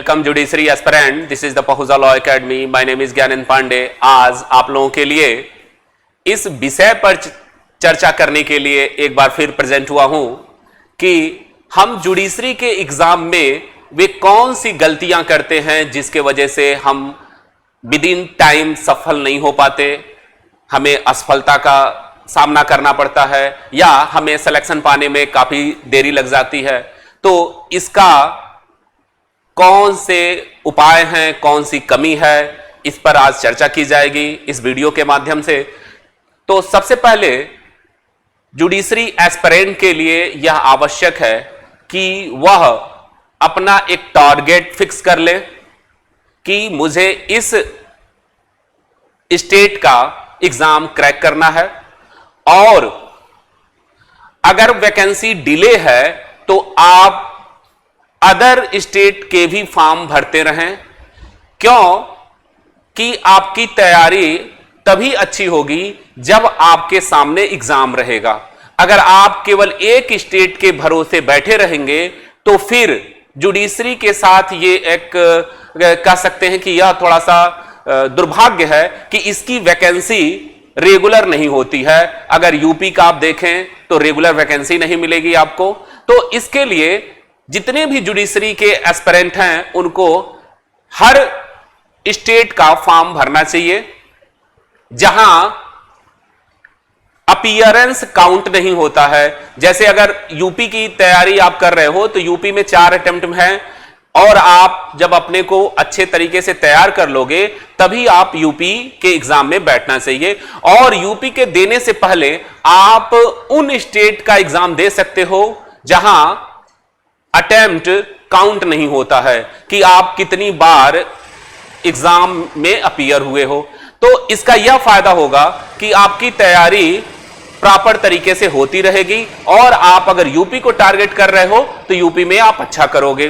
Welcome judiciary aspirant, this is the Pahuja law academy. My name is Gyanendra Pandey. आज आप लोगों के लिए इस विषय पर चर्चा करने के लिए एक बार फिर प्रेजेंट हुआ हूं कि हम जुडिशरी के एग्जाम में वे कौन सी गलतियां करते हैं जिसके वजह से हम विद इन टाइम सफल नहीं हो पाते, हमें असफलता का सामना करना पड़ता है या हमें सिलेक्शन पाने में काफी देरी लग जाती है। तो इसका कौन से उपाय हैं, कौन सी कमी है, इस पर आज चर्चा की जाएगी इस वीडियो के माध्यम से। तो सबसे पहले जुडिशरी एस्पिरेंट के लिए यह आवश्यक है कि वह अपना एक टारगेट फिक्स कर ले कि मुझे इस स्टेट का एग्जाम क्रैक करना है, और अगर वैकेंसी डिले है तो आप अदर स्टेट के भी फॉर्म भरते रहें। क्यों कि आपकी तैयारी तभी अच्छी होगी जब आपके सामने एग्जाम रहेगा। अगर आप केवल एक स्टेट के भरोसे बैठे रहेंगे तो फिर जुडिशरी के साथ ये एक कह सकते हैं कि यह थोड़ा सा दुर्भाग्य है कि इसकी वैकेंसी रेगुलर नहीं होती है। अगर यूपी का आप देखें तो रेगुलर वैकेंसी नहीं मिलेगी आपको। तो इसके लिए जितने भी जुडिशरी के एस्पिरेंट हैं उनको हर स्टेट का फॉर्म भरना चाहिए जहां अपीयरेंस काउंट नहीं होता है। जैसे अगर यूपी की तैयारी आप कर रहे हो तो यूपी में 4 अटेम्प्ट हैं, और आप जब अपने को अच्छे तरीके से तैयार कर लोगे तभी आप यूपी के एग्जाम में बैठना चाहिए। और यूपी के देने से पहले आप उन स्टेट का एग्जाम दे सकते हो जहां अटेम्प्ट काउंट नहीं होता है कि आप कितनी बार एग्जाम में अपीयर हुए हो। तो इसका यह फायदा होगा कि आपकी तैयारी प्रॉपर तरीके से होती रहेगी, और आप अगर यूपी को टारगेट कर रहे हो तो यूपी में आप अच्छा करोगे।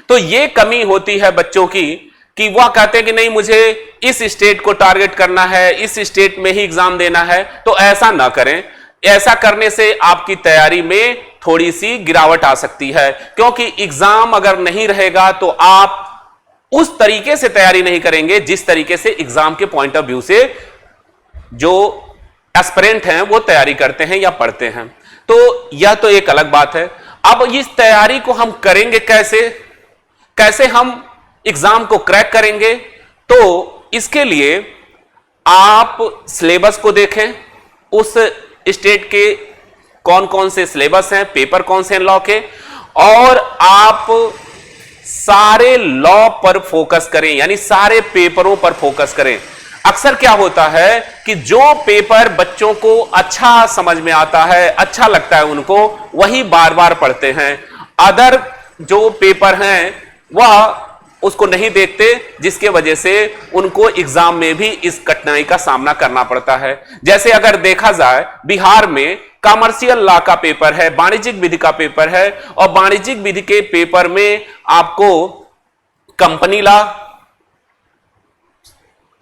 तो यह कमी होती है बच्चों की कि वह कहते हैं कि नहीं, मुझे इस स्टेट को टारगेट करना है, इस स्टेट में ही एग्जाम देना है। तो ऐसा ना करें। ऐसा करने से आपकी तैयारी में थोड़ी सी गिरावट आ सकती है, क्योंकि एग्जाम अगर नहीं रहेगा तो आप उस तरीके से तैयारी नहीं करेंगे जिस तरीके से एग्जाम के पॉइंट ऑफ व्यू से जो एस्पिरेंट हैं वो तैयारी करते हैं या पढ़ते हैं। तो यह तो एक अलग बात है। अब इस तैयारी को हम करेंगे कैसे हम एग्जाम को क्रैक करेंगे? तो इसके लिए आप सिलेबस को देखें, उस स्टेट के कौन कौन से सिलेबस हैं, पेपर कौन से हैं लॉ के, और आप सारे लॉ पर फोकस करें, यानी सारे पेपरों पर फोकस करें। अक्सर क्या होता है कि जो पेपर बच्चों को अच्छा समझ में आता है, अच्छा लगता है उनको, वही बार बार पढ़ते हैं। अदर जो पेपर हैं वह उसको नहीं देखते, जिसके वजह से उनको एग्जाम में भी इस कठिनाई का सामना करना पड़ता है। जैसे अगर देखा जाए, बिहार में कॉमर्शियल लॉ का पेपर है, वाणिज्यिक विधि का पेपर है, और वाणिज्यिक विधि के पेपर में आपको company law,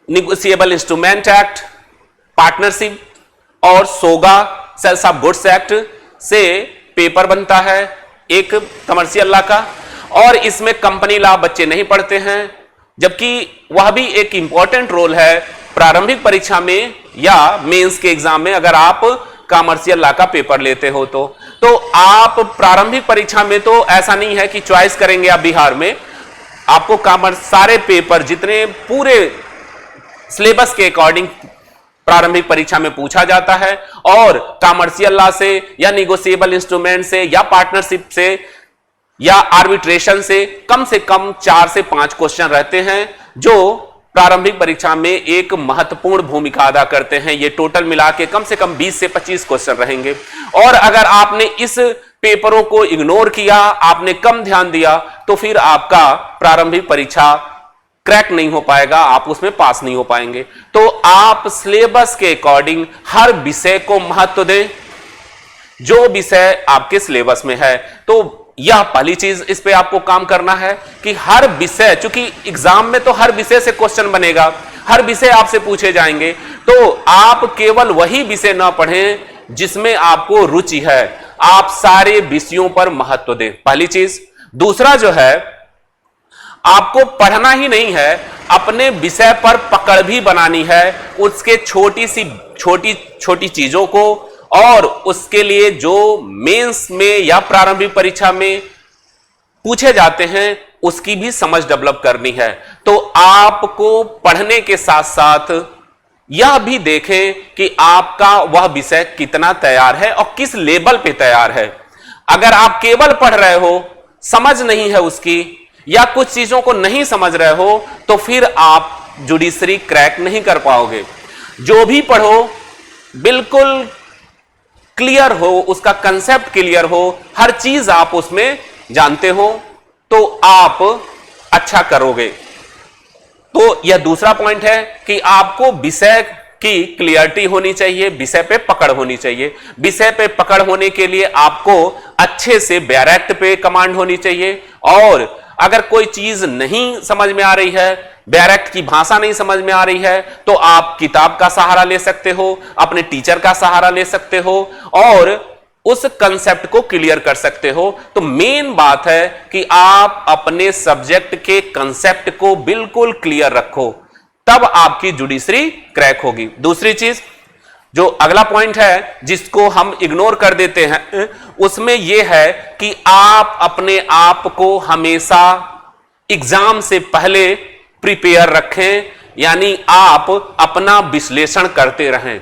negotiable instrument act, partnership और सोगा सेल्स ऑफ गुड्स एक्ट से पेपर बनता है एक कमर्शियल लॉ का। और इसमें कंपनी लॉ बच्चे नहीं पढ़ते हैं, जबकि वह भी एक इंपॉर्टेंट रोल है प्रारंभिक परीक्षा में या मेंस के एग्जाम में। अगर आप कॉमर्शियल लॉ का पेपर लेते हो तो आप प्रारंभिक परीक्षा में तो ऐसा नहीं है कि चॉइस करेंगे आप बिहार में, आपको सारे पेपर जितने पूरे सिलेबस के अकॉर्डिंग प्रारंभिक परीक्षा में पूछा जाता है, और कॉमर्शियल लॉ से या निगोशिएबल इंस्ट्रूमेंट से या पार्टनरशिप से या आर्बिट्रेशन से कम 4 से 5 क्वेश्चन रहते हैं जो प्रारंभिक परीक्षा में एक महत्वपूर्ण भूमिका अदा करते हैं। ये टोटल मिला के कम से कम 20 से 25 क्वेश्चन रहेंगे। और अगर आपने इस पेपरों को इग्नोर किया, आपने कम ध्यान दिया, तो फिर आपका प्रारंभिक परीक्षा क्रैक नहीं हो पाएगा, आप उसमें पास नहीं हो पाएंगे। तो आप सिलेबस के अकॉर्डिंग हर विषय को महत्व दें जो विषय आपके सिलेबस में है। तो यह पहली चीज, इस पे आपको काम करना है कि हर विषय, चूंकि एग्जाम में तो हर विषय से क्वेश्चन बनेगा, हर विषय आपसे पूछे जाएंगे, तो आप केवल वही विषय ना पढ़ें जिसमें आपको रुचि है, आप सारे विषयों पर महत्व दें, पहली चीज। दूसरा जो है, आपको पढ़ना ही नहीं है, अपने विषय पर पकड़ भी बनानी है, उसके छोटी छोटी चीजों को, और उसके लिए जो मेंस में या प्रारंभिक परीक्षा में पूछे जाते हैं उसकी भी समझ डेवलप करनी है। तो आपको पढ़ने के साथ साथ यह भी देखें कि आपका वह विषय कितना तैयार है और किस लेवल पे तैयार है। अगर आप केवल पढ़ रहे हो, समझ नहीं है उसकी, या कुछ चीजों को नहीं समझ रहे हो, तो फिर आप जुडिशरी क्रैक नहीं कर पाओगे। जो भी पढ़ो बिल्कुल क्लियर हो, उसका कंसेप्ट क्लियर हो, हर चीज आप उसमें जानते हो, तो आप अच्छा करोगे। तो यह दूसरा पॉइंट है कि आपको विषय की क्लियरिटी होनी चाहिए, विषय पे पकड़ होनी चाहिए। विषय पे पकड़ होने के लिए आपको अच्छे से डायरेक्ट पे कमांड होनी चाहिए, और अगर कोई चीज नहीं समझ में आ रही है, डायरेक्ट की भाषा नहीं समझ में आ रही है, तो आप किताब का सहारा ले सकते हो, अपने टीचर का सहारा ले सकते हो और उस कंसेप्ट को क्लियर कर सकते हो। तो मेन बात है कि आप अपने सब्जेक्ट के कंसेप्ट को बिल्कुल क्लियर रखो, तब आपकी जुडिशरी क्रैक होगी। दूसरी चीज, जो अगला पॉइंट है जिसको हम इग्नोर कर देते हैं, उसमें यह है कि आप अपने आप को हमेशा एग्जाम से पहले प्रिपेयर रखें, यानी आप अपना विश्लेषण करते रहें।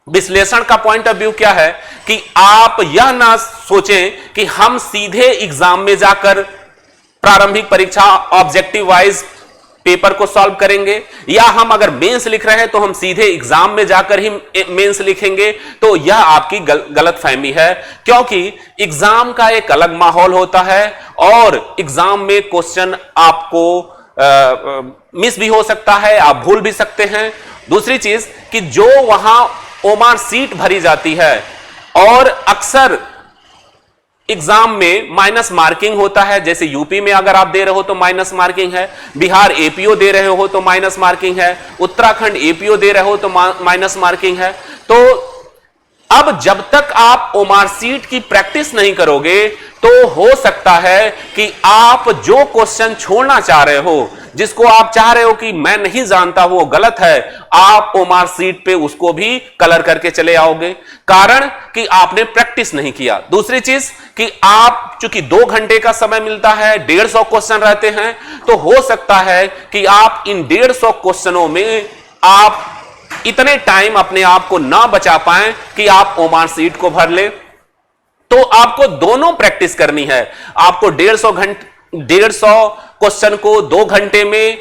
विश्लेषण का पॉइंट ऑफ व्यू क्या है कि आप यह ना सोचें कि हम सीधे एग्जाम में जाकर प्रारंभिक परीक्षा ऑब्जेक्टिव वाइज पेपर को सॉल्व करेंगे, या हम अगर मेंस लिख रहे हैं तो हम सीधे एग्जाम में जाकर ही मेंस लिखेंगे। तो यह आपकी गलत फहमी है, क्योंकि एग्जाम का एक अलग माहौल होता है और एग्जाम में क्वेश्चन आपको मिस भी हो सकता है, आप भूल भी सकते हैं। दूसरी चीज कि जो वहां ओमार सीट भरी जाती है, और अक्सर एग्जाम में माइनस मार्किंग होता है, जैसे यूपी में अगर आप दे रहे हो तो माइनस मार्किंग है, बिहार एपीओ दे रहे हो तो माइनस मार्किंग है, उत्तराखंड एपीओ दे रहे हो तो माइनस मार्किंग है। तो अब जब तक आप ओमार सीट की प्रैक्टिस नहीं करोगे, तो हो सकता है कि आप जो क्वेश्चन छोड़ना चाह रहे हो, जिसको आप चाह रहे हो कि मैं नहीं जानता वो गलत है, आप ओमार सीट पे उसको भी कलर करके चले आओगे, कारण कि आपने प्रैक्टिस नहीं किया। दूसरी चीज कि आप चूंकि 2 घंटे का समय मिलता है, 150 क्वेश्चन रहते हैं, तो हो सकता है कि आप इन 150 क्वेश्चनों में आप इतने टाइम अपने आप को ना बचा पाएं कि आप ओमार सीट को भर ले। तो आपको दोनों प्रैक्टिस करनी है। आपको 150 क्वेश्चन को 2 घंटे में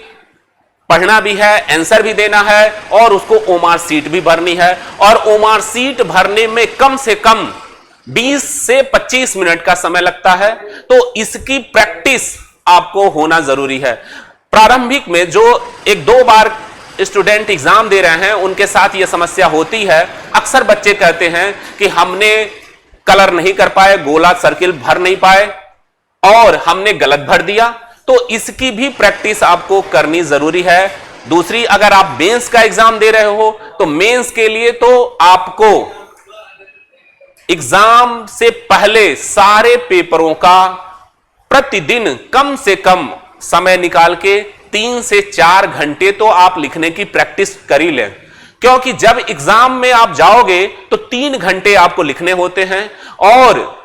पढ़ना भी है, आंसर भी देना है, और उसको ओमार सीट भी भरनी है। और ओमार सीट भरने में कम से कम 20 से 25 मिनट का समय लगता है। तो इसकी प्रैक्टिस आपको होना जरूरी है। प्रारंभिक में जो 1-2 बार स्टूडेंट एग्जाम दे रहे हैं, उनके साथ यह समस्या होती है। अक्सर बच्चे कहते हैं कि हमने कलर नहीं कर पाए, गोला सर्किल भर नहीं पाए, और हमने गलत भर दिया। तो इसकी भी प्रैक्टिस आपको करनी जरूरी है। दूसरी, अगर आप मेंस का एग्जाम दे रहे हो, तो मेंस के लिए तो आपको एग्जाम से पहले सारे पेपरों का प्रतिदिन कम से कम समय निकाल के 3 से 4 घंटे तो आप लिखने की प्रैक्टिस कर ही लें, क्योंकि जब एग्जाम में आप जाओगे तो 3 घंटे आपको लिखने होते हैं, और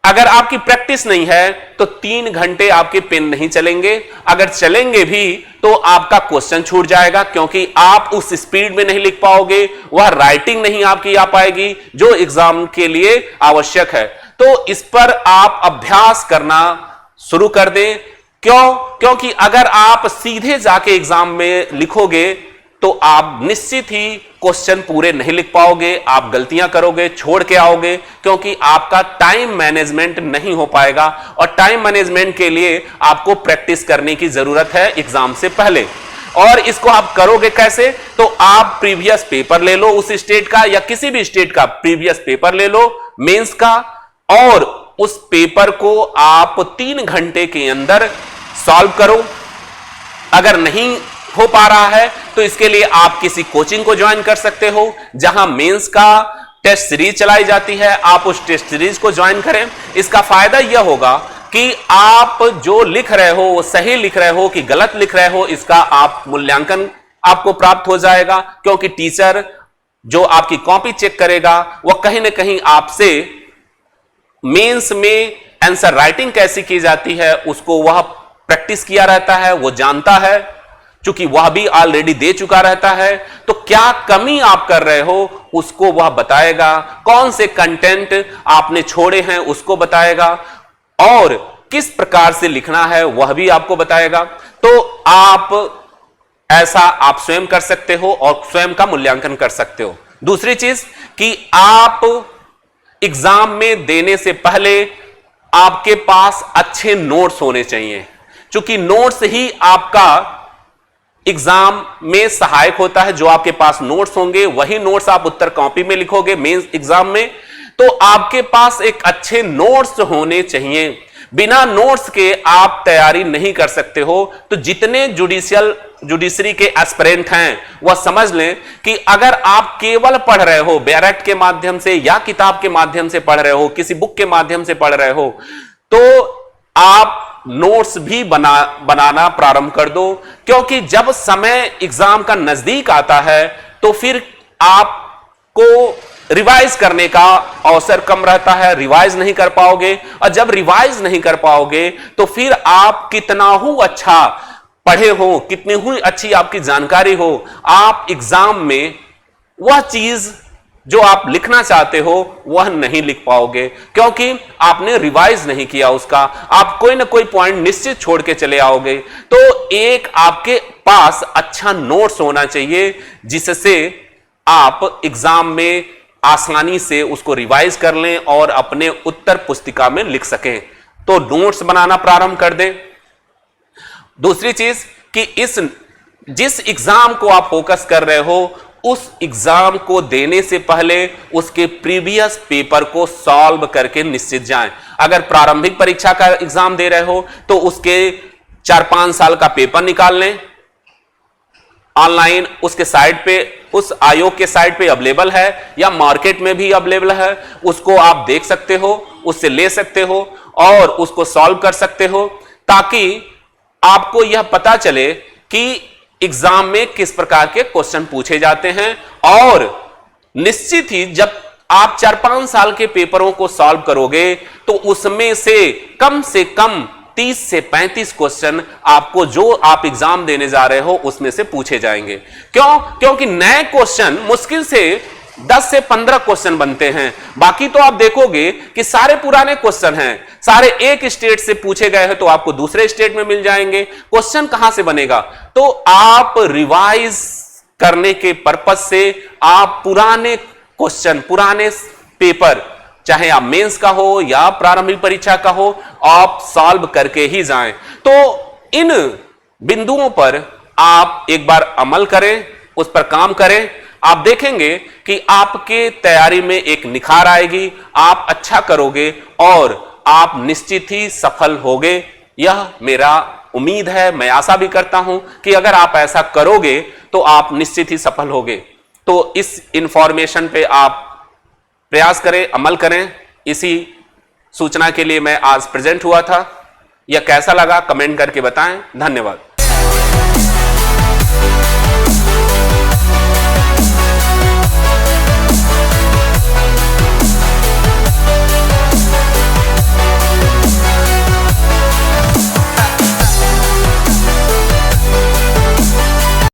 अगर आपकी प्रैक्टिस नहीं है तो 3 घंटे आपके पेन नहीं चलेंगे। अगर चलेंगे भी तो आपका क्वेश्चन छूट जाएगा, क्योंकि आप उस स्पीड में नहीं लिख पाओगे, वह राइटिंग नहीं आपकी आ पाएगी जो एग्जाम के लिए आवश्यक है। तो इस पर आप अभ्यास करना शुरू कर दें। क्योंकि अगर आप सीधे जाके एग्जाम में लिखोगे तो आप निश्चित ही क्वेश्चन पूरे नहीं लिख पाओगे, आप गलतियां करोगे, छोड़ के आओगे, क्योंकि आपका टाइम मैनेजमेंट नहीं हो पाएगा। और टाइम मैनेजमेंट के लिए आपको प्रैक्टिस करने की जरूरत है एग्जाम से पहले। और इसको आप करोगे कैसे? तो आप प्रीवियस पेपर ले लो उस स्टेट का, या किसी भी स्टेट का प्रीवियस पेपर ले लो मेंस का, और उस पेपर को आप 3 घंटे के अंदर सॉल्व करो। अगर नहीं हो पा रहा है तो इसके लिए आप किसी कोचिंग को ज्वाइन कर सकते हो, जहां मेंस का टेस्ट सीरीज चलाई जाती है, आप उस टेस्ट सीरीज को ज्वाइन करें। इसका फायदा यह होगा कि आप जो लिख रहे हो वो सही लिख रहे हो कि गलत लिख रहे हो, इसका आप मूल्यांकन आपको प्राप्त हो जाएगा, क्योंकि टीचर जो आपकी कॉपी चेक करेगा वह कहीं ना कहीं आपसे मेंस में आंसर राइटिंग कैसी की जाती है उसको वह प्रैक्टिस किया रहता है, वो जानता है, चूंकि वह भी ऑलरेडी दे चुका रहता है। तो क्या कमी आप कर रहे हो उसको वह बताएगा, कौन से कंटेंट आपने छोड़े हैं उसको बताएगा, और किस प्रकार से लिखना है वह भी आपको बताएगा। तो आप ऐसा आप स्वयं कर सकते हो और स्वयं का मूल्यांकन कर सकते हो। दूसरी चीज कि आप एग्जाम में देने से पहले आपके पास अच्छे नोट्स होने चाहिए, क्योंकि नोट्स ही आपका एग्जाम में सहायक होता है। जो आपके पास नोट्स होंगे वही नोट्स आप उत्तर कॉपी में लिखोगे मेंस एग्जाम में। तो आपके पास एक अच्छे नोट्स होने चाहिए, बिना नोट्स के आप तैयारी नहीं कर सकते हो। तो जितने जुडिशरी के एस्पिरेंट हैं वह समझ लें कि अगर आप केवल पढ़ रहे हो बैरेक्ट के माध्यम से या किताब के माध्यम से पढ़ रहे हो, किसी बुक के माध्यम से पढ़ रहे हो, तो आप नोट्स भी बनाना प्रारंभ कर दो, क्योंकि जब समय एग्जाम का नजदीक आता है तो फिर आपको रिवाइज करने का अवसर कम रहता है, रिवाइज नहीं कर पाओगे, और जब रिवाइज नहीं कर पाओगे तो फिर आप कितना ही अच्छा पढ़े हो, कितनी ही अच्छी आपकी जानकारी हो, आप एग्जाम में वह चीज जो आप लिखना चाहते हो वह नहीं लिख पाओगे, क्योंकि आपने रिवाइज नहीं किया उसका। आप कोई ना कोई पॉइंट निश्चित छोड़ के चले आओगे। तो एक आपके पास अच्छा नोट्स होना चाहिए जिससे आप एग्जाम में आसानी से उसको रिवाइज कर लें और अपने उत्तर पुस्तिका में लिख सकें। तो नोट्स बनाना प्रारंभ कर दें। दूसरी चीज कि जिस एग्जाम को आप फोकस कर रहे हो उस एग्जाम को देने से पहले उसके प्रीवियस पेपर को सॉल्व करके निश्चित जाएं। अगर प्रारंभिक परीक्षा का एग्जाम दे रहे हो तो उसके 4-5 साल का पेपर निकाल लें, ऑनलाइन उसके साइट पे, उस आयोग के साइट पे अवेलेबल है या मार्केट में भी अवेलेबल है, उसको आप देख सकते हो, उससे ले सकते हो और उसको सॉल्व कर सकते हो, ताकि आपको यह पता चले कि एग्जाम में किस प्रकार के क्वेश्चन पूछे जाते हैं। और निश्चित ही जब आप 4-5 साल के पेपरों को सॉल्व करोगे तो उसमें से कम 30 से 35 क्वेश्चन आपको जो आप एग्जाम देने जा रहे हो उसमें से पूछे जाएंगे। क्योंकि नए क्वेश्चन मुश्किल से 10 से 15 क्वेश्चन बनते हैं, बाकी तो आप देखोगे कि सारे पुराने क्वेश्चन हैं, सारे एक स्टेट से पूछे गए हैं तो आपको दूसरे स्टेट में मिल जाएंगे। क्वेश्चन कहां से बनेगा? तो आप रिवाइज करने के पर्पज से आप पुराने क्वेश्चन, पुराने पेपर, चाहे आप मेंस का हो या प्रारंभिक परीक्षा का हो, आप सॉल्व करके ही जाएं। तो इन बिंदुओं पर आप एक बार अमल करें, उस पर काम करें, आप देखेंगे कि आपके तैयारी में एक निखार आएगी, आप अच्छा करोगे और आप निश्चित ही सफल होगे। यह मेरा उम्मीद है, मैं आशा भी करता हूं कि अगर आप ऐसा करोगे तो आप निश्चित ही सफल होगे। तो इस इंफॉर्मेशन पे आप प्रयास करें, अमल करें। इसी सूचना के लिए मैं आज प्रेजेंट हुआ था। यह कैसा लगा कमेंट करके बताएं। धन्यवाद।